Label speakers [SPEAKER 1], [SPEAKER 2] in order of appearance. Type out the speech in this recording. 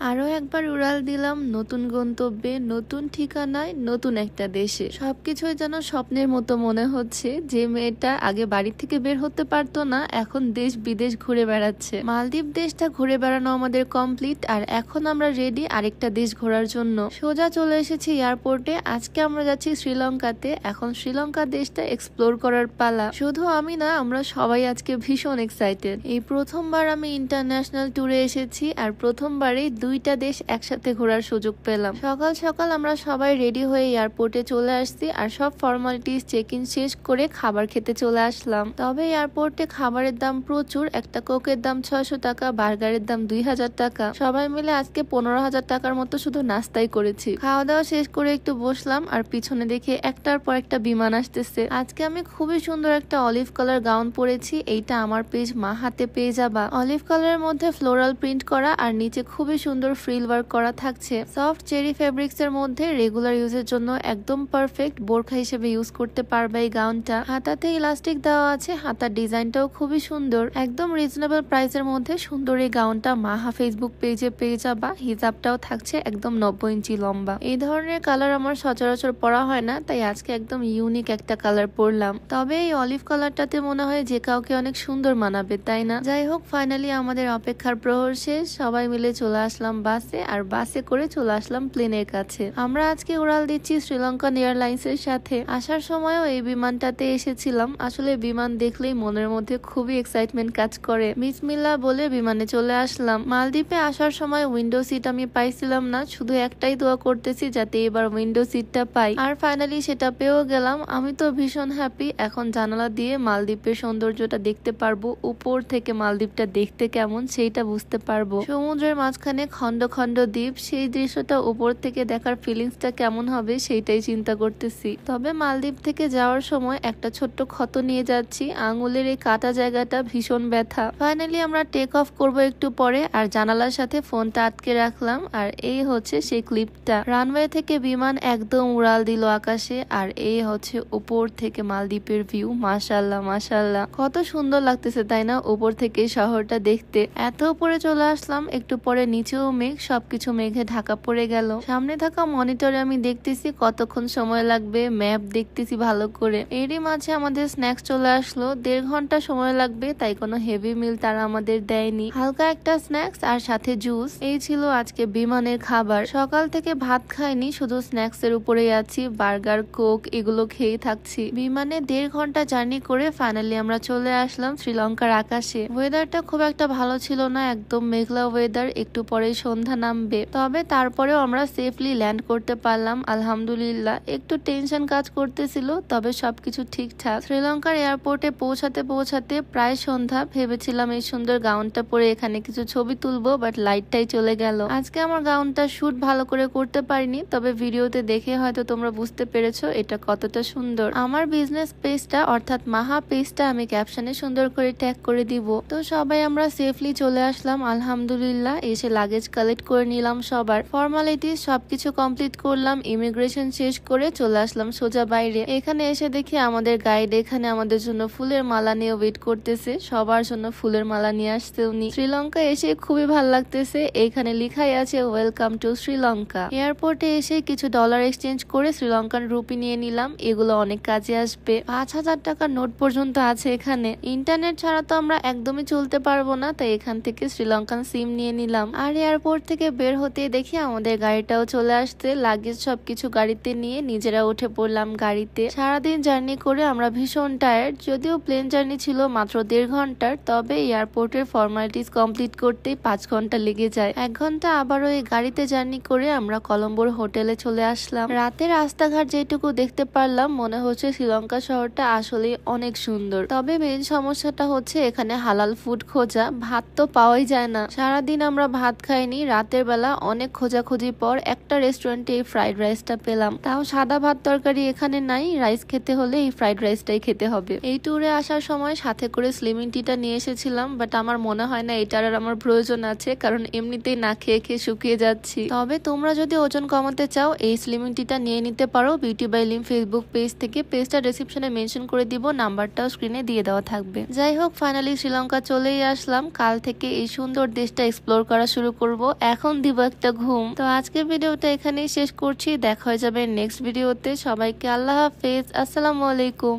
[SPEAKER 1] আরো একবার উড়াল দিলাম নতুন গন্তব্যে, নতুন ঠিকানায়, নতুন একটা দেশে। সবকিছুই যেন স্বপ্নের মতো মনে হচ্ছে। যে মেয়েটা আগে বাড়ি থেকে বের হতে পারতো না, এখন দেশ বিদেশ ঘুরে বেড়াচ্ছে। মালদ্বীপ দেশটা ঘুরে বেড়ানো আমাদের কমপ্লিট, আর এখন আমরা রেডি আরেকটা দেশ ঘোরার জন্য। সোজা চলে এসেছি এয়ারপোর্টে। আজকে আমরা যাচ্ছি শ্রীলঙ্কাতে। এখন শ্রীলঙ্কা দেশটা এক্সপ্লোর করার পালা। শুধু আমি না, আমরা সবাই আজকে ভীষণ এক্সাইটেড। এই প্রথমবার আমি ইন্টারন্যাশনাল ট্যুরে এসেছি, আর প্রথমবারেই দুইটা দেশ একসাথে ঘোরার সুযোগ পেলাম। সকাল সকাল আমরা সবাই রেডি হয়ে এয়ারপোর্টে চলে আসছি, আর সব ফর্মালিটিস চেক ইন শেষ করে খাবার খেতে চলে আসলাম। তবে এয়ারপোর্টে খাবারের দাম প্রচুর। একটা কোকের দাম 600 টাকা, বার্গারের দাম 2000 টাকা। সবাই মিলে আজকে 15,000 টাকার মতো শুধু নাস্তাই করেছি। খাওয়া দাওয়া শেষ করে একটু বসলাম, আর পিছনে দেখে একটার পর একটা বিমান আসতেছে। আজকে আমি খুবই সুন্দর একটা অলিভ কালার গাউন পরেছি। এইটা আমার পেজ মা হাতে পেয়ে যাবা। অলিভ কালারের মধ্যে ফ্লোরাল প্রিন্ট করা, আর নিচে খুবই সুন্দর ফ্রিল ওয়ার্ক করা থাকছে। সফট চেরি ফেব্রিক্স এর মধ্যে রেগুলার ইউজের জন্য একদম পারফেক্ট। বোরখা হিসেবে ইউজ করতে পারবে এই গাউনটা। হাতাতে ইলাস্টিক দেওয়া আছে, হাতার ডিজাইনটাও খুবই সুন্দর। একদম রিজনেবল প্রাইসের মধ্যে সুন্দর এই গাউনটা মাহা ফেসবুক পেজে পেয়ে যাবা। হিজাবটাও থাকছে একদম 90 ইঞ্চি লম্বা। এই ধরনের কালার আমার সচরাচর পরা হয় না, তাই আজকে একদম ইউনিক একটা কালার পরলাম। তবে এই অলিভ কালারটাতে মনে হয় যে কাউকে অনেক সুন্দর মানাবে, তাই না? যাই হোক, ফাইনালি আমাদের অপেক্ষার প্রহর শেষ। সবাই মিলে চলে আসলাম বাসে, আর বাসে করে চলে আসলাম প্লেনের কাছে। আমরা আজকে উড়াল দিচ্ছি শ্রীলঙ্কান এয়ারলাইন্স এর সাথে। আসার সময়ও এই বিমানটাতে এসেছিলাম। আসলে বিমান দেখলেই মনের মধ্যে খুবই এক্সাইটমেন্ট কাজ করে। বিসমিল্লাহ বলে বিমানে চলে আসলাম। মালদ্বীপে আসার সময় উইন্ডো সিট আমি পাইছিলাম না, শুধু একটাই দোয়া করতেছি যাতে এবার উইন্ডো সিটটা পাই। আর ফাইনালি সেটা পেয়েও গেলাম। আমি তো ভীষণ হ্যাপি। এখন জানালা দিয়ে মালদ্বীপের সৌন্দর্যটা দেখতে পারবো। উপর থেকে মালদ্বীপটা দেখতে কেমন সেইটা বুঝতে পারবো। সমুদ্রের মাঝখানে খন্ড খন্ড দ্বীপ, সেই দৃশ্যটা উপর থেকে দেখার ফিলিংসটা কেমন হবে সেইটাই চিন্তা করতেছি। তবে মালদ্বীপ থেকে যাওয়ার সময় একটা ছোট্ট ক্ষত নিয়ে যাচ্ছি। আঙুলের এই কাটা জায়গাটা ভীষণ ব্যথা। ফাইনালি আমরা টেক অফ করব একটু পরে, আর জানালার সাথে ফোনটা আটকে রাখলাম। আর এই হচ্ছে সেই ক্লিপটা। রানওয়ে থেকে বিমান একদম উড়াল দিল আকাশে, আর এই হচ্ছে উপর থেকে মালদ্বীপের ভিউ। মাশাআল্লাহ মাশাআল্লাহ, কত সুন্দর লাগতেছে তাই না উপর থেকে শহরটা দেখতে। এত উপরে চলে আসলাম, একটু পরে নিচেও মেঘ, সবকিছু মেঘে ঢাকা পড়ে গেল। সামনে থাকা মনিটরে আমি দেখতেছি কতক্ষণ সময় লাগবে, ম্যাপ দেখতেছি ভালো করে। এরই মাঝে আমাদের স্ন্যাক্স চলে আসলো। 1.5 ঘন্টা সময় লাগবে, তাই কোনো হেভি মিল তারা আমাদের দেয়নি। হালকা একটা স্ন্যাক্স আর সাথে জুস, এই ছিল আজকে বিমানের খাবার। সকাল থেকে ভাত খাইনি, শুধু স্ন্যাক্স এর উপরেই আছি। বার্গার, কোক এগুলো খেয়ে থাকছি। বিমানে 1.5 ঘন্টা জার্নি করে ফাইনালি আমরা চলে আসলাম শ্রীলঙ্কার আকাশে। ওয়েদারটা খুব একটা ভালো ছিল না, একদম মেঘলা ওয়েদার। একটু পরেই সন্ধ্যা নামবে, তবে তারপরেও আমরা সেফলি ল্যান্ড করতে পারলাম আলহামদুলিল্লাহ। একটু টেনশন কাজ করতেছিল, তবে সবকিছু ঠিকঠাক। শ্রীলঙ্কার এয়ারপোর্টে পৌঁছাতে পৌঁছাতে প্রায় সন্ধ্যা। ভেবেছিলাম এই সুন্দর গাউনটা পরে এখানে কিছু ছবি তুলবো, বাট লাইটটাই চলে গেল। আজকে আমার গাউনটা শুট ভালো করে করতে পারিনি, তবে ভিডিওতে দেখে হয়তো তোমরা বুঝতে পেরেছো এটা কতটা সুন্দর। আমার বিজনেস পেজটা অর্থাৎ মাহা পেজটা আমি ক্যাপশনে সুন্দর করে ট্যাগ করে দিব। তো সবাই আমরা সেফলি চলে আসলাম আলহামদুলিল্লাহ। এসে লাগেজ কালেক্ট করে নিলাম, সবার ফর্মালিটিস সবকিছু কমপ্লিট করলাম। ইমিগ্রেশন শেষ করে চলে আসলাম সোজা বাইরে। এখানে এসে দেখি আমাদের গাইড এখানে আমাদের জন্য ফুলের মালা নিয়ে ওয়েট করতেছে। সবার জন্য ফুলের মালা নিয়ে আসছে উনি। শ্রীলঙ্কা এসে খুবই ভালো লাগতেছে। এখানে লেখাই আছে ওয়েলকাম টু শ্রীলঙ্কা। এয়ারপোর্টে এসে কিছু ডলার এক্সচেঞ্জ করে শ্রীলঙ্কান রুপি নিয়ে নিলাম। এগুলো অনেক কাজে আসবে। 5,000 টাকার নোট পর্যন্ত আছে এখানে। ইন্টারনেট ছাড়া তো আমরা একদমই চলতে পারবো না, তাই এখান থেকে শ্রীলঙ্কান সিম নিয়ে নিলাম। আর এয়ারপোর্ট থেকে বের হতে দেখি আমাদের গাড়িটাও চলে আসছে। লাগেজ সবকিছু গাড়িতে নিয়ে নিজেরা উঠে পড়লাম গাড়িতে। সারাদিন জার্নি করে আমরা ভীষণ টায়ার্ড। যদিও প্লেন জার্নি ছিল মাত্র 1.5 ঘন্টার, তবে এয়ারপোর্টের ফর্মালিটিস কমপ্লিট করতে 5 ঘন্টা লেগে যায়। 1 ঘন্টা আবারও এই গাড়িতে জার্নি করে আমরা কলম্বোর হোটেলে চলে আসলাম। রাতে রাস্তাঘাট যেটুকু দেখতে পারলাম, মনে হচ্ছে শ্রীলঙ্কা শহরটা আসলে অনেক সুন্দর। তবে মেন সমস্যাটা হচ্ছে এখানে হালাল ফুড খোঁজা। ভাত তো পাওয়াই যায় না। সারাদিন আমরা ভাত খাইনি। রাতের বেলা অনেক খোঁজাখুঁজির পর একটা রেস্টুরেন্টে এই ফ্রাইড রাইসটা পেলাম। তাও সাদা ভাত তরকারি এখানে নাই। রাইস খেতে হলে এই ফ্রাইড রাইসটাই খেতে হবে। এই ট্যুরে আসার সময় সাথে করে স্লিমিং টিটা নিয়ে এসেছিলাম, বাট আমার মনে হয় না এটার আর আমার প্রয়োজন আছে, কারণ এমনিতেই না খেয়ে খেয়ে শুকিয়ে যাচ্ছি। তবে তোমরা যদি ওজন কমাতে চাও এই স্লিমিং টিটা নিয়ে নিতে পারো beauty by Lim Facebook page থেকে। পেজটা ডেসক্রিপশনে মেনশন করে দিব, নাম্বারটাও স্ক্রিনে দিয়ে দেওয়া থাকবে। যাই হোক, ফাইনালি শ্রীলঙ্কা চলেই আসলাম। কাল থেকে এই সুন্দর দেশটা এক্সপ্লোর করা শুরু করব। করব, এখন দিব একটা ঘুম। তো আজকের ভিডিওটা এখানেই শেষ করছি, দেখা হয়ে যাবে নেক্সট ভিডিওতে। সবাইকে আল্লাহ হাফেজ, আসসালামু আলাইকুম।